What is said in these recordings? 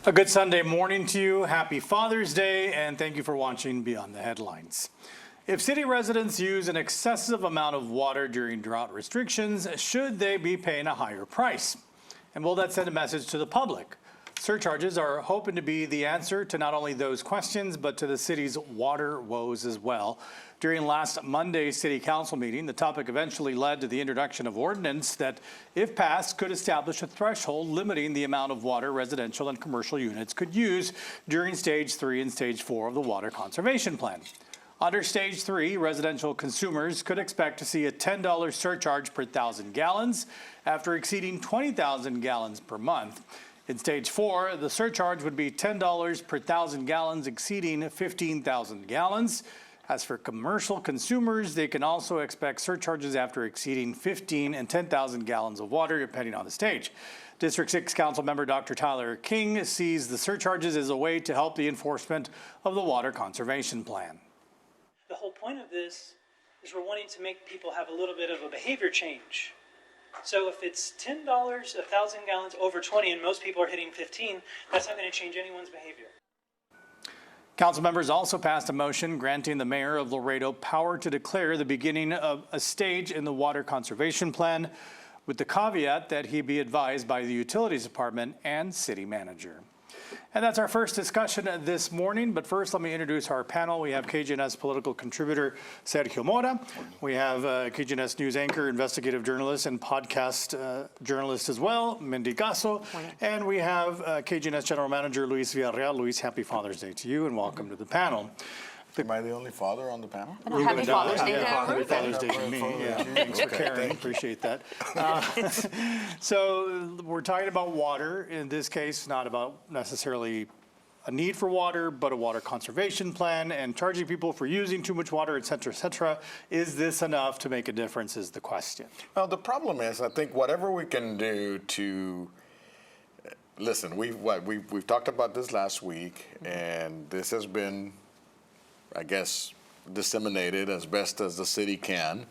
A good Sunday morning to you. Happy Father's Day, and thank you for watching Beyond the Headlines. If city residents use an excessive amount of water during drought restrictions, should they be paying a higher price? And will that send a message to the public? Surcharges are hoping to be the answer to not only those questions, but to the city's water woes as well. During last Monday's city council meeting, the topic eventually led to the introduction of ordinance that, if passed, could establish a threshold limiting the amount of water residential and commercial units could use during Stage 3 and Stage 4 of the Water Conservation Plan. Under Stage 3, residential consumers could expect to see a $10 surcharge per 1,000 gallons after exceeding 20,000 gallons per month. In Stage 4, the surcharge would be $10 per 1,000 gallons exceeding 15,000 gallons. As for commercial consumers, they can also expect surcharges after exceeding 15 and 10,000 gallons of water, depending on the stage. District 6 Council Member Dr. Tyler King sees the surcharges as a way to help the enforcement of the Water Conservation Plan. The whole point of this is we're wanting to make people have a little bit of a behavior change. So if it's $10, 1,000 gallons over 20, and most people are hitting 15, that's not going to change anyone's behavior. Council members also passed a motion granting the mayor of Laredo power to declare the beginning of a stage in the Water Conservation Plan, with the caveat that he be advised by the Utilities Department and City Manager. And that's our first discussion this morning. But first, let me introduce our panel. We have KGNS political contributor Sergio Mora. We have KGNS news anchor, investigative journalist, and podcast journalist as well, Mindy Gasso. And we have KGNS general manager Luis Villarreal. Luis, happy Father's Day to you and welcome to the panel. Am I the only father on the panel? Happy Father's Day to Happy Father's Day to me. Yeah, thanks for caring. Appreciate that. So we're talking about water. In this case, not about necessarily a need for water, but a water conservation plan and charging people for using too much water, et cetera, et cetera. Is this enough to make a difference is the question. Well, the problem is, I think whatever we can do to listen, we've talked about this last week, and this has been, I guess, disseminated as best as the city can.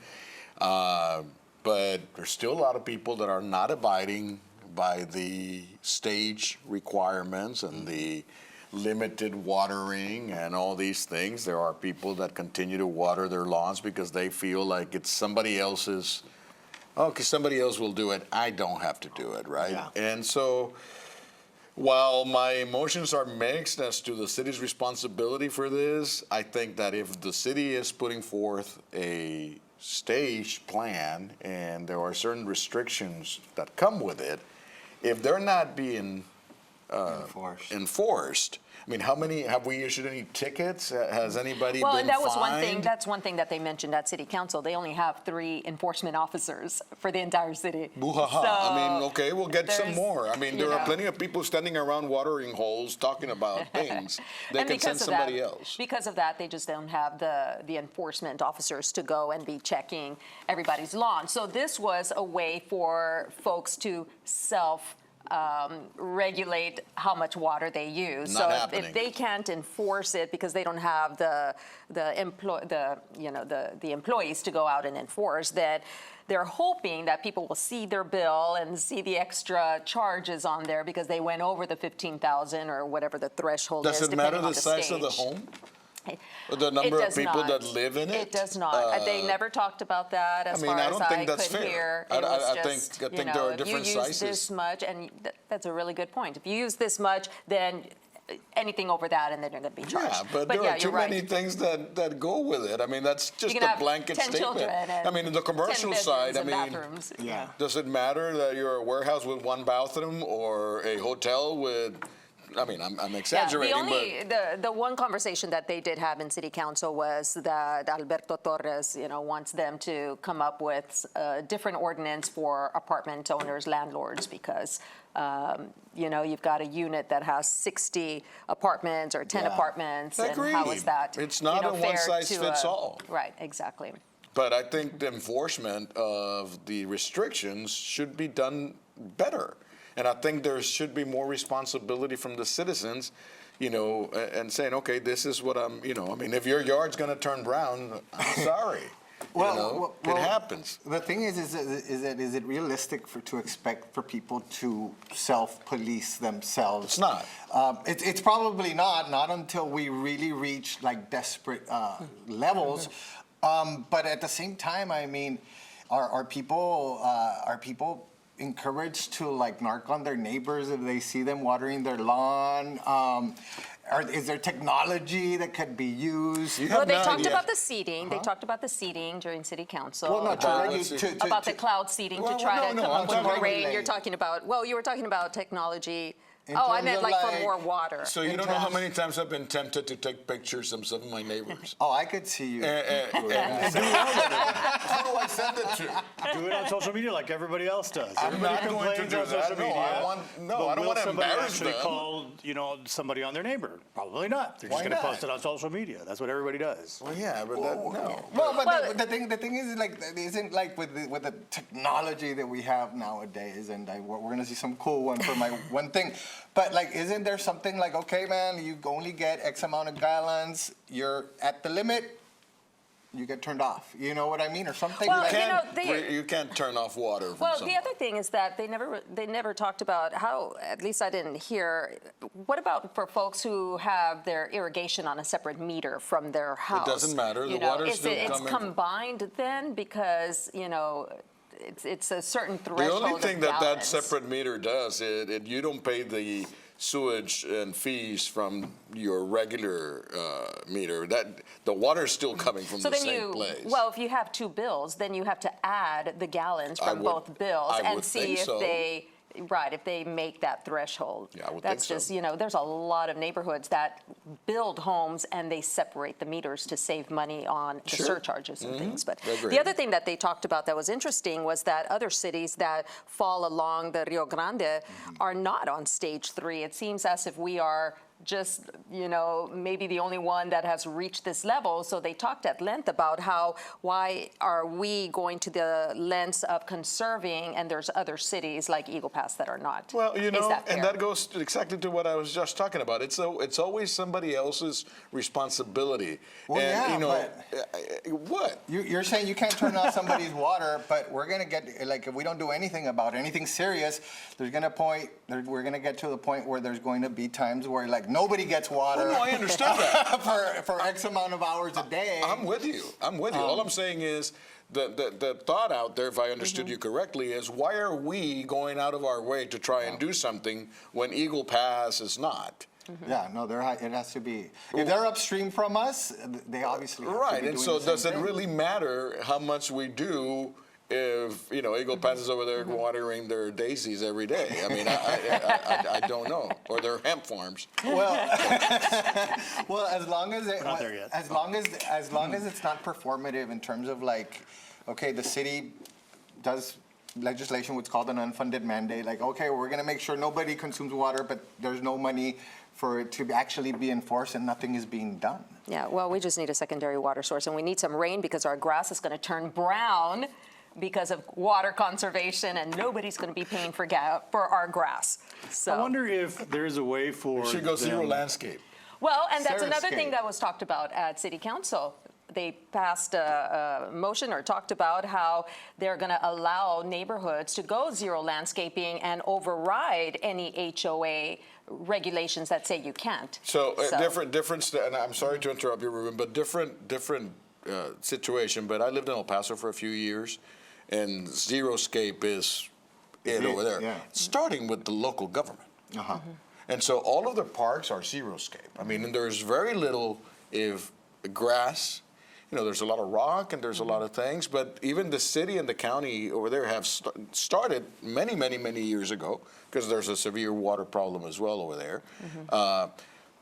But there's still a lot of people that are not abiding by the stage requirements and the limited watering and all these things. There are people that continue to water their lawns because they feel like it's somebody else's, okay, somebody else will do it. I don't have to do it, right? Yeah. And so, while my emotions are mixed as to the city's responsibility for this, I think that if the city is putting forth a stage plan and there are certain restrictions that come with it, if they're not being enforced, I mean, how many, have we issued any tickets? Has anybody been and that was fined? one thing. That's one thing that they mentioned at City Council. They only have 3 enforcement officers for the entire city. Boo-ha-ha. So I mean, okay, we'll get some more. I mean, there are plenty of people standing around watering holes talking about things. They can send somebody else. Because of that, they just don't have the enforcement officers to go and be checking everybody's lawn. So this was a way for folks to regulate how much water they use. If they can't enforce it because they don't have the employees to go out and enforce, that they're hoping that people will see their bill and see the extra charges on there because they went over the 15,000 or whatever the threshold is. Does it matter the size of the home? The number of people that live in it? It does not. They never talked about that as far as I could hear. I think there are different sizes. If you use this much, and that's a really good point. If you use this much, then anything over that, and then you're going to be charged. Yeah, but there are too many things that go with it. I mean, that's just a blanket statement. I mean, in the commercial side, I mean, does it matter that you're a warehouse with 1 bathroom or a hotel with, I mean, I'm exaggerating, the one conversation that they did have in City Council was that Alberto Torres, wants them to come up with a different ordinance for apartment owners, landlords, because, you've got a unit that has 60 apartments or 10 apartments, and how is that? It's not a one-size-fits-all. Right, exactly. But I think the enforcement of the restrictions should be done better. And I think there should be more responsibility from the citizens, and saying, okay, this is what I mean, if your yard's going to turn brown, I'm sorry. It happens. The thing is it realistic to expect for people to self-police themselves? It's not. It's probably not until we really reach like desperate levels. But at the same time, I mean, are people encouraged to like narc on their neighbors if they see them watering their lawn? Is there technology that could be used? Well, they talked about the seeding. They talked about the seeding during city council. Well, no, about the cloud seeding to try to come up with more rain. You're talking about, you were talking about technology. I meant like for more water. So you don't know how many times I've been tempted to take pictures of some of my neighbors. Oh, I could see you. Who do I send it to? Do it on social media like everybody else does. I'm Everybody not going to complains do on social that. No, media. I don't want to embarrass Actually them. call, somebody on their neighbor? Probably not. They're just Why going to not? post it on social media. That's what everybody does. Well, yeah, but no. Well, but the thing is, like, it isn't like with the technology that we have nowadays, and we're gonna see some cool one for my one thing. But like, isn't there something like, okay, man, you only get X amount of gallons, you're at the limit, you get turned off. You know what I mean, or something? Well, like, You can't turn off water from Well, someone. the other thing is that they never talked about how, at least I didn't hear, what about for folks who have their irrigation on a separate meter from their house? doesn't matter. The You know, water's still it's coming. combined then because, it's a certain threshold The only thing of that gallons. separate meter does, you don't pay the sewage and fees from your regular meter. That the water's still coming from So the then same place. well, if you have two bills, then you have to add the gallons I from would- both bills I and would see think if so. if they make that threshold. Yeah, I would That's think so. just, there's a lot of neighborhoods that build homes and they separate the meters to save money on the Sure. surcharges and things. But Agreed. the other thing that they talked about that was interesting was that other cities that fall along the Rio Grande are not on stage 3. It seems as if we are just, maybe the only one that has reached this level. So they talked at length about why are we going to the lengths of conserving, and there's other cities like Eagle Pass that are not. Well, Is that fair? and that goes exactly to what I was just talking about. It's always somebody else's responsibility. Well, and, yeah, what? You're saying you can't turn off somebody's water, but we're gonna get, like, if we don't do anything about anything serious, we're gonna get to the point where there's going to be times where like nobody gets water. Well, no, I understand that. for X amount of hours a day. I'm with you. All I'm saying is the thought out there, if I understood you correctly, is why are we going out of our way to try and do something when Eagle Pass is not? Yeah, no, it has to be. If they're upstream from us, they obviously have to Right, be and doing so the same does it thing. really matter how much we do if Eagle Pass is over there watering their daisies every day? I mean, I don't know, or their hemp farms. Well, as long as not there yet. as long as it's not performative in terms of like, okay, the city does legislation, what's called an unfunded mandate. Like, okay, we're gonna make sure nobody consumes water, but there's no money for it to actually be enforced, and nothing is being done. Yeah, well, we just need a secondary water source, and we need some rain because our grass is going to turn brown because of water conservation, and nobody's going to be paying for our grass. So. I wonder if there's a way for Should go zero them- landscape. Well, and that's another thing Xeriscape. that was talked about at City Council. They passed a motion or talked about how they're going to allow neighborhoods to go zero landscaping and override any HOA regulations that say you can't. So different, and I'm sorry to interrupt you, Ruben, but different situation. But I lived in El Paso for a few years, and Xeriscape is it over there, yeah. starting with the local government. Uh-huh. And so all of the parks are Xeriscape. I mean, and there's very little grass. There's a lot of rock and there's a lot of things, but even the city and the county over there have started many, many, many years ago, because there's a severe water problem as well over there.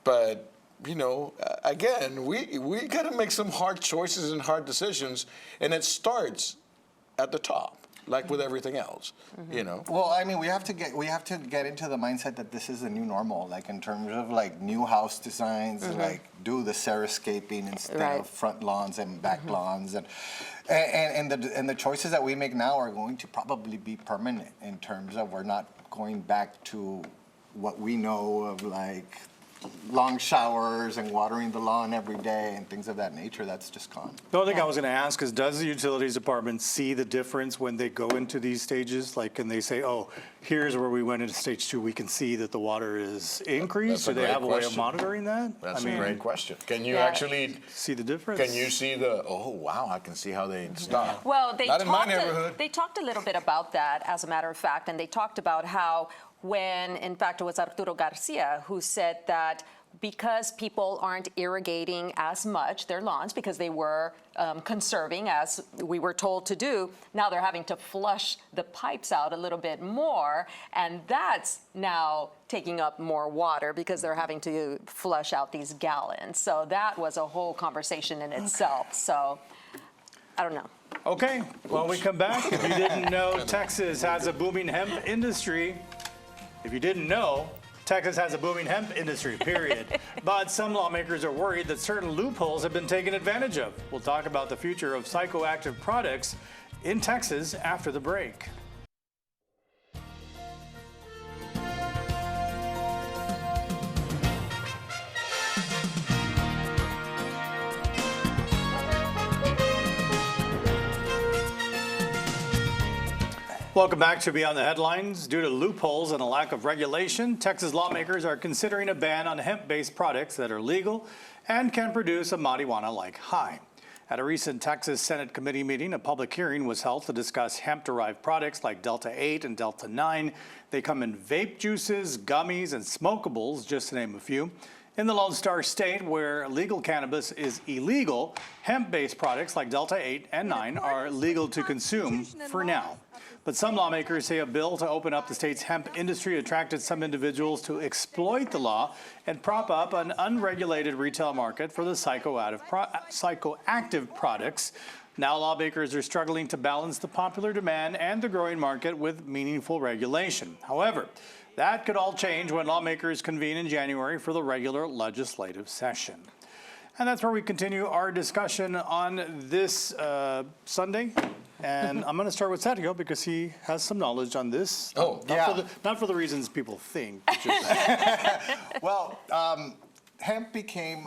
But again, we got to make some hard choices and hard decisions, and it starts at the top, like with everything else. Well, I mean, we have to get into the mindset that this is the new normal, like in terms of like new house designs, like do the Xeriscaping instead Right. of front lawns and back lawns, and the choices that we make now are going to probably be permanent in terms of we're not going back to what we know of like long showers and watering the lawn every day and things of that nature. That's just gone. The only thing I was going to ask is, does the utilities department see the difference when they go into these stages? Like, can they say, oh, here's where we went into stage 2, we can see that the water is increased? That's a Do they great have a way of question. monitoring that? That's a great question. Can you Yeah. actually, See the difference? can you see the, oh, wow, I can see how they stop. Well, Not in my neighborhood. they talked a little bit about that, as a matter of fact, and they talked about how when, in fact, it was Arturo Garcia who said that because people aren't irrigating as much their lawns because they were conserving, as we were told to do, now they're having to flush the pipes out a little bit more, and that's now taking up more water because they're having to flush out these gallons. So that was a whole conversation in itself. So I don't know. Okay, when we come back, if you didn't know, Texas has a booming hemp industry. If you didn't know, Texas has a booming hemp industry, period. But some lawmakers are worried that certain loopholes have been taken advantage of. We'll talk about the future of psychoactive products in Texas after the break. Welcome back to Beyond the Headlines. Due to loopholes and a lack of regulation, Texas lawmakers are considering a ban on hemp-based products that are legal and can produce a marijuana-like high. At a recent Texas Senate committee meeting, a public hearing was held to discuss hemp-derived products like Delta 8 and Delta 9. They come in vape juices, gummies, and smokables, just to name a few. In the Lone Star State, where legal cannabis is illegal, hemp-based products like Delta 8 and 9 are legal to consume for now. But some lawmakers say a bill to open up the state's hemp industry attracted some individuals to exploit the law and prop up an unregulated retail market for the psychoactive products. Now lawmakers are struggling to balance the popular demand and the growing market with meaningful regulation. However, that could all change when lawmakers convene in January for the regular legislative session. And that's where we continue our discussion on this Sunday. And I'm going to start with Sergio because he has some knowledge on this. Oh, Not for the reasons people think. Just Well, hemp became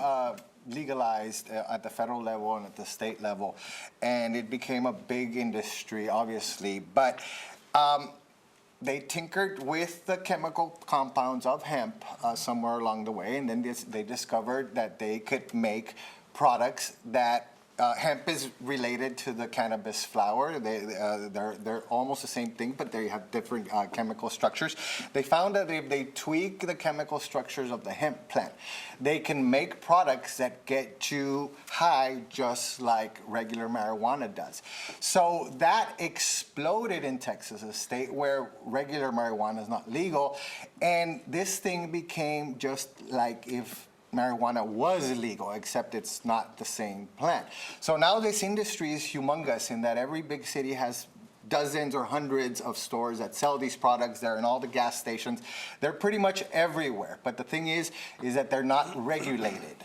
legalized at the federal level and at the state level, and it became a big industry, obviously. But they tinkered with the chemical compounds of hemp somewhere along the way, and then they discovered that they could make products that hemp is related to the cannabis flower. They're almost the same thing, but they have different chemical structures. They found that if they tweak the chemical structures of the hemp plant, they can make products that get you high just like regular marijuana does. So that exploded in Texas, a state where regular marijuana is not legal, and this thing became just like if marijuana was illegal, except it's not the same plant. So now this industry is humongous in that every big city has dozens or hundreds of stores that sell these products. They're in all the gas stations. They're pretty much everywhere. But the thing is that they're not regulated.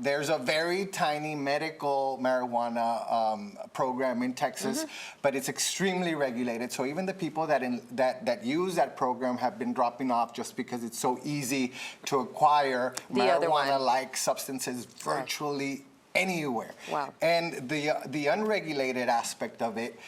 There's a very tiny medical marijuana program in Texas, but it's extremely regulated. So even the people that use that program have been dropping off just because it's so easy to acquire marijuana-like substances virtually anywhere. Wow. And the unregulated aspect of it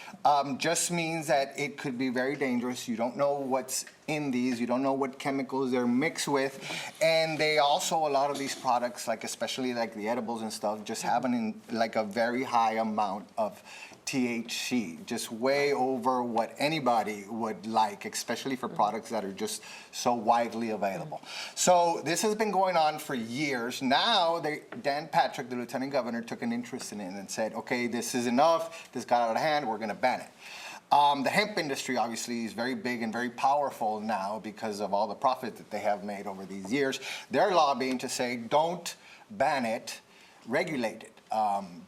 just means that it could be very dangerous. You don't know what's in these. You don't know what chemicals they're mixed with. And they also, a lot of these products, like especially like the edibles and stuff, just have like a very high amount of THC, just way over what anybody would like, especially for products that are just so widely available. So this has been going on for years. Now, Dan Patrick, the lieutenant governor, took an interest in it and said, okay, this is enough. This got out of hand. We're going to ban it. The hemp industry, obviously, is very big and very powerful now because of all the profit that they have made over these years. They're lobbying to say, don't ban it, regulate it.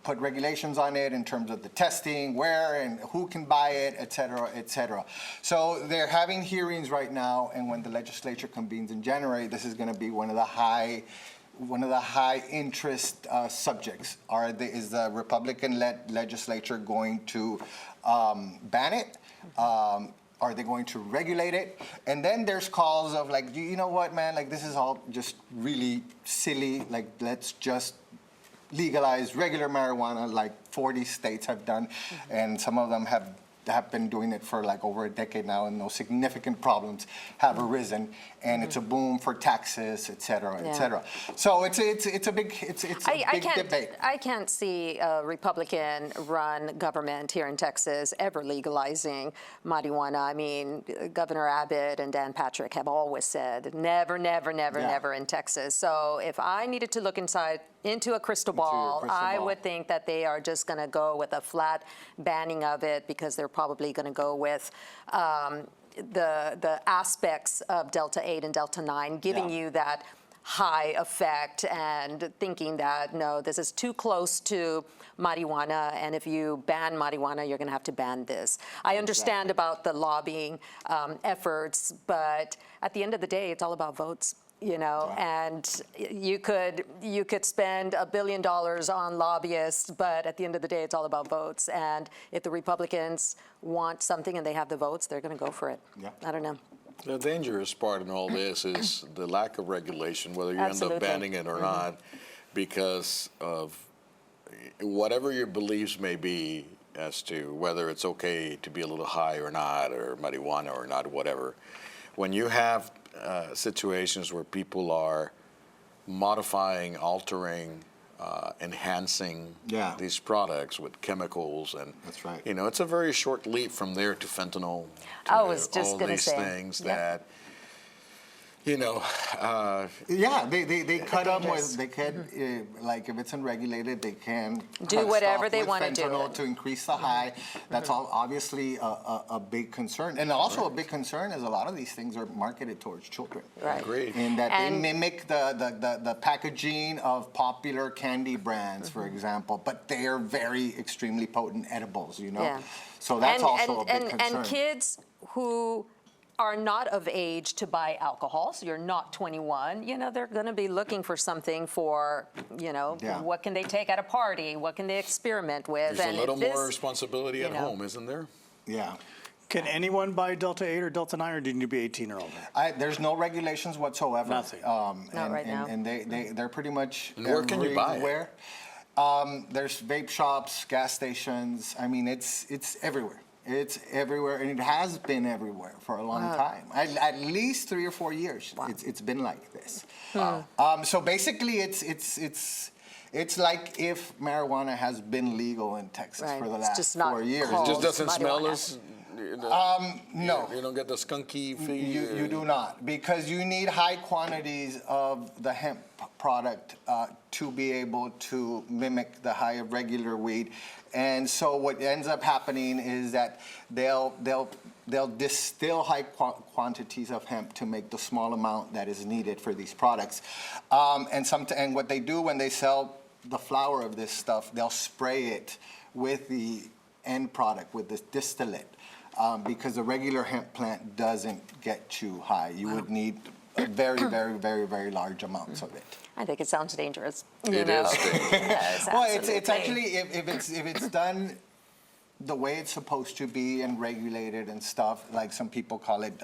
Put regulations on it in terms of the testing, where and who can buy it, et cetera, et cetera. So they're having hearings right now, and when the legislature convenes in January, this is going to be one of the high interest subjects. Is the Republican-led legislature going to ban it? Are they going to regulate it? And then there's calls of like, you know what, man, like this is all just really silly. Like, let's just legalize regular marijuana like 40 states have done. And some of them have been doing it for like over a decade now, and no significant problems have arisen, and it's a boom for taxes, et cetera, et cetera. So it's a big debate. I can't see a Republican-run government here in Texas ever legalizing marijuana. I mean, Governor Abbott and Dan Patrick have always said never, never, never, never in Texas. So if I needed to look into a crystal ball, I would think that they are just going to go with a flat banning of it, because they're probably going to go with the aspects of Delta 8 and Delta 9 giving you that high effect, and thinking that, no, this is too close to marijuana, and if you ban marijuana, you're going to have to ban this. I understand about the lobbying efforts, but at the end of the day, it's all about votes. You know, and you could spend $1 billion on lobbyists, but at the end of the day, it's all about votes. And if the Republicans want something and they have the votes, they're going to go for it. I don't know. The dangerous part in all this is the lack of regulation, whether you end up banning it or not, because of whatever your beliefs may be as to whether it's okay to be a little high or not, or marijuana or not, whatever. When you have situations where people are modifying, altering, enhancing these products with chemicals, and that's right. You know, it's a very short leap from there to fentanyl. To I was just all going to these say things that, you know. They cut them with, they can, like if it's unregulated, they can do cut whatever stuff they with want to do fentanyl to increase the high. That's all obviously a big concern. And also a big concern is a lot of these things are marketed towards children. Right. Agreed. In that they mimic the packaging of popular candy brands, for example, but they are very extremely potent edibles, you know? So that's also a big concern. And kids who are not of age to buy alcohol, so you're not 21, you know, they're going to be looking for something for, you know, what can they take at a party? What can they experiment with? There's a little more responsibility at home, isn't there? Yeah. Can anyone buy Delta 8 or Delta 9, or do you need to be 18 or older? There's no regulations whatsoever. Nothing. Not right now. And they're pretty much Where can you buy it? everywhere. There's vape shops, gas stations. I mean, it's everywhere. It's everywhere, and it has been everywhere for a long time. At least 3 or 4 years, it's been like this. So basically, it's like if marijuana has been legal in Texas for the last 4 years. It just doesn't smell marijuana. as. No. You don't get the skunky feel. You do not, because you need high quantities of the hemp product to be able to mimic the high of regular weed. And so what ends up happening is that they'll distill high quantities of hemp to make the small amount that is needed for these products. And what they do when they sell the flower of this stuff, they'll spray it with the end product, with this distillate. Because the regular hemp plant doesn't get too high. You would need very, very, very, very large amounts of it. I think it sounds dangerous. It is. Yes, Well, it's absolutely. actually, if it's done the way it's supposed to be and regulated and stuff, like some people call it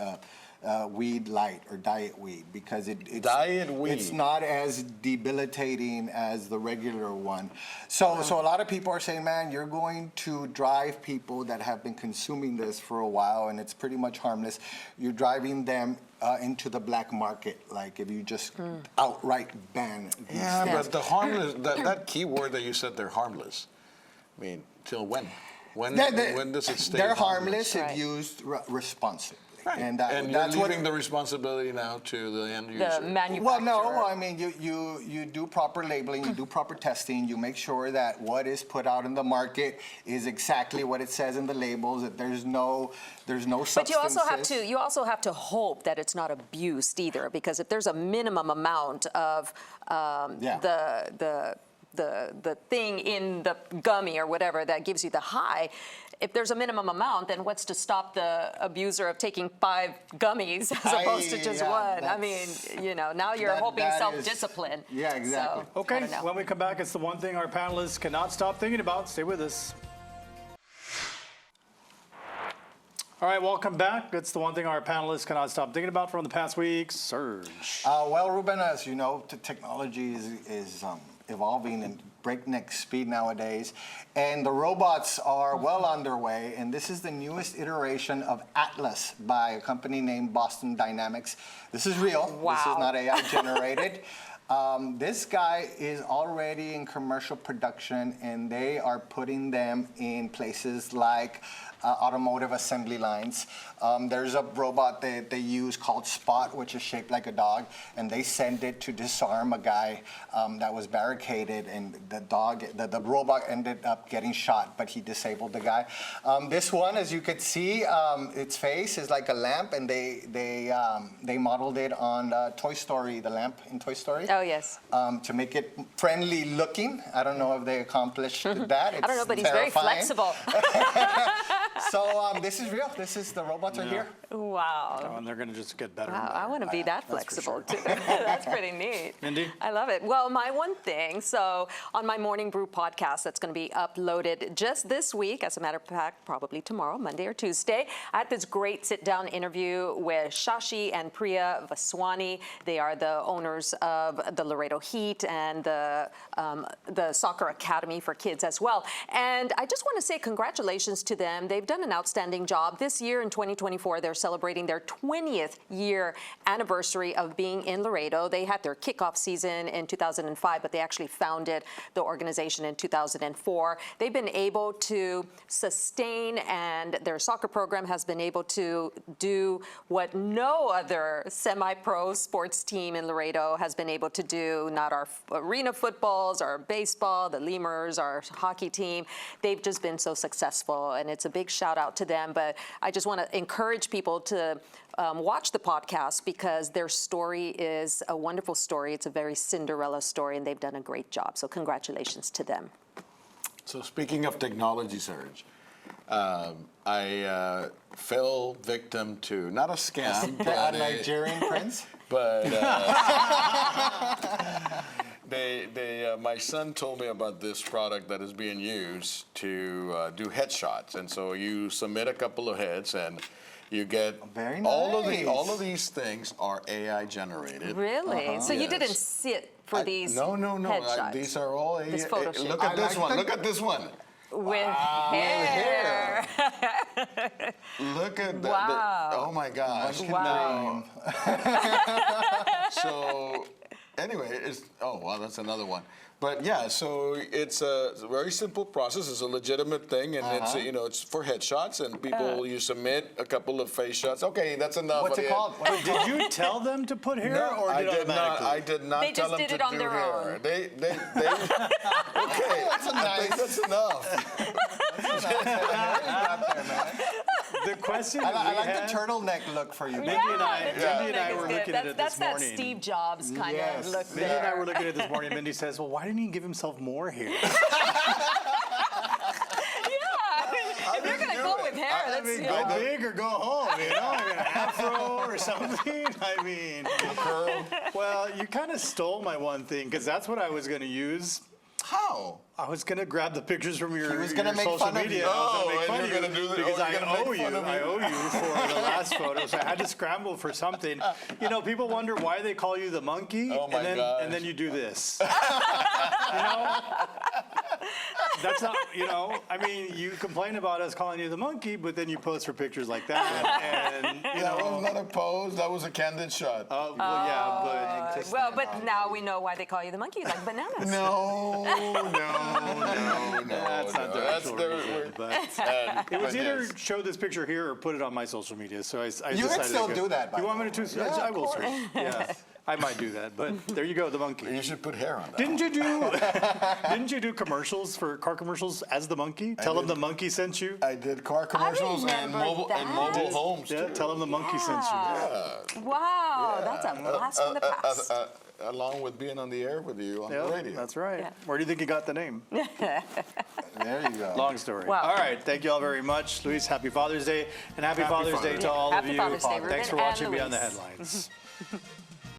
weed light or diet weed, because it's not as debilitating as the regular one. So a lot of people are saying, man, you're going to drive people that have been consuming this for a while, and it's pretty much harmless. You're driving them into the black market, like if you just outright ban these things. But the harmless, that key word that you said, they're harmless. I mean, till when? When does it stay They're harmless if Right. used responsibly. Right. And you're that's what leaving the responsibility now to the end user. The manufacturer. Well, no, I mean, you do proper labeling, you do proper testing, you make sure that what is put out in the market is exactly what it says in the labels, that there's no substances. But you also have to hope that it's not abused either, because if there's a minimum amount of the thing in the gummy or whatever that gives you the high, if there's a minimum amount, then what's to stop the abuser of taking 5 gummies as opposed to just one? I mean, you know, now you're hoping self-discipline. Yeah, exactly. So, Okay, I don't know. when we come back, it's the one thing our panelists cannot stop thinking about. Stay with us. All right, welcome back. That's the one thing our panelists cannot stop thinking about from the past week, Surge. Well, Ruben, as you know, technology is evolving in breakneck speed nowadays, and the robots are well underway, and this is the newest iteration of Atlas by a company named Boston Dynamics. This is real. Wow. This is not AI generated. This guy is already in commercial production, and they are putting them in places like automotive assembly lines. There's a robot that they use called Spot, which is shaped like a dog, and they send it to disarm a guy that was barricaded, and the robot ended up getting shot, but he disabled the guy. This one, as you could see, its face is like a lamp, and they modeled it on Toy Story, the lamp in Toy Story. Oh, yes. To make it friendly looking. I don't know if they accomplished that. I don't know, but he's very terrifying. flexible. So this is real. The robots are here. Wow. Oh, and they're going to just get better. Wow, and better. I want to be that That's for flexible sure. too. That's pretty neat. Mindy? I love it. Well, my one thing, so on my Morning Brew podcast that's going to be uploaded just this week, as a matter of fact, probably tomorrow, Monday or Tuesday, I had this great sit-down interview with Shashi and Priya Vaswani. They are the owners of the Laredo Heat and the Soccer Academy for kids as well. And I just want to say congratulations to them. They've done an outstanding job. This year in 2024, they're celebrating their 20th year anniversary of being in Laredo. They had their kickoff season in 2005, but they actually founded the organization in 2004. They've been able to sustain, and their soccer program has been able to do what no other semi-pro sports team in Laredo has been able to do. Not our arena footballs, our baseball, the Lemurs, our hockey team. They've just been so successful, and it's a big shout out to them. But I just want to encourage people to watch the podcast, because their story is a wonderful story. It's a very Cinderella story, and they've done a great job. So congratulations to them. So speaking of technology, Surge, I fell victim to not a scam, A but Nigerian prince. but my son told me about this product that is being used to do headshots, and so you submit a couple of heads, and you get Very all nice. of these things are AI generated. Really? So you Yes. didn't sit for these No. headshots? These are all AI. This photo shoot. Look at I this like one. the- Look at this one. With hair. Look at that. Wow. Oh my gosh. Wow. So anyway, that's another one. But yeah, so it's a very simple process. It's a legitimate thing, and it's for headshots, and people you submit a couple of face shots. Okay, that's enough. What's it called? Did you tell them to put hair, No, or I did did not. automatically? I did not They tell just them did to it on do their hair. own. They okay. I think that's enough. The question I that we like had, the turtleneck look for you. Mindy and I, Yeah, Mindy and I it's were good. looking at it That's this that morning. Steve Jobs kind Yes. of look Mindy and I there. were looking at it this morning. Mindy says, "Well, why didn't he give himself more hair?" Yeah, if you're gonna go with hair, I let's mean, go big or go home, you know, like an afro or something. I mean, well, you kind of stole my one thing, because that's what I was going to use. How? I was going to grab the pictures from your, He was gonna your make social fun of media. you. I was Oh, gonna make and fun you're of you gonna do the- because oh, I you're gonna owe make you. fun of me. I owe you for the last photo, so I had to scramble for something. You know, people wonder why they call you the monkey, Oh, my and then gosh. and then you do this. You know, that's not. You know, I mean, you complain about us calling you the monkey, but then you post for pictures like that, and you That know. was not a pose. That was a candid shot. Well, yeah, but Well, but now we know why they call you the monkey, like bananas. No. that's not the actual reason. But it was but either yes. show this picture here or put it on my social media. So I You decided can still to go. do that, by You the want me way. to? Yeah, I of will. course. Sir. Yeah, I might do that. But there you go, the monkey. You should put hair on that. Didn't you do? Didn't you do commercials for car commercials as the monkey? Tell them did. the monkey sent you. I did car commercials and remember mobile that. homes Yeah, too. tell them the monkey sent you. Wow, that's a blast from the past. Along with being on the air with you on the Yeah, radio. that's right. Yeah. Where do you think you got the name? There you go. Long story. Wow. All right. Thank you all very much. Luis, happy Father's Day. And happy Father's Day to all Happy of you. Father's Day, Thanks for Ruben watching and Beyond the Luis. Headlines.